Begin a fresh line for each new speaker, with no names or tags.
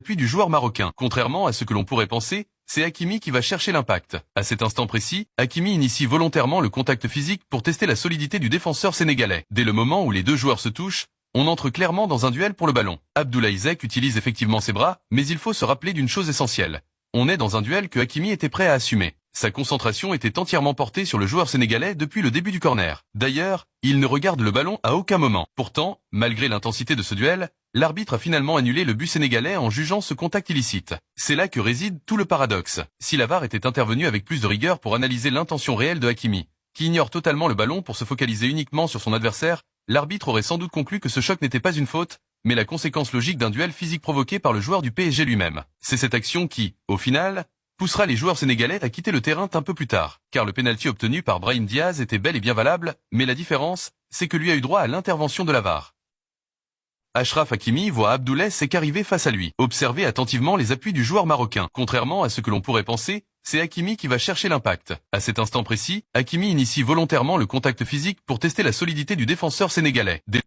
Puis du joueur marocain. Contrairement à ce que l'on pourrait penser, c'est Hakimi qui va chercher l'impact. À cet instant précis, Hakimi initie volontairement le contact physique pour tester la solidité du défenseur sénégalais. Dès le moment où les deux joueurs se touchent, on entre clairement dans un duel pour le ballon. Abdoulaye Seck utilise effectivement ses bras, mais il faut se rappeler d'une chose essentielle. On est dans un duel que Hakimi était prêt à assumer. Sa concentration était entièrement portée sur le joueur sénégalais depuis le début du corner. D'ailleurs, il ne regarde le ballon à aucun moment. Pourtant, malgré l'intensité de ce duel, l'arbitre a finalement annulé le but sénégalais en jugeant ce contact illicite. C'est là que réside tout le paradoxe. Si la VAR était intervenue avec plus de rigueur pour analyser l'intention réelle de Hakimi, qui ignore totalement le ballon pour se focaliser uniquement sur son adversaire, l'arbitre aurait sans doute conclu que ce choc n'était pas une faute, mais la conséquence logique d'un duel physique provoqué par le joueur du PSG lui-même. C'est cette action qui, au final, poussera les joueurs sénégalais à quitter le terrain un peu plus tard, car le pénalty obtenu par Brahim Diaz était bel et bien valable, mais la différence, c'est que lui a eu droit à l'intervention de la VAR. Achraf Hakimi voit Abdoulaye Seck arriver face à lui. Observez attentivement les appuis du joueur marocain. Contrairement à ce que l'on pourrait penser, c'est Hakimi qui va chercher l'impact. À cet instant précis, Hakimi initie volontairement le contact physique pour tester la solidité du défenseur sénégalais.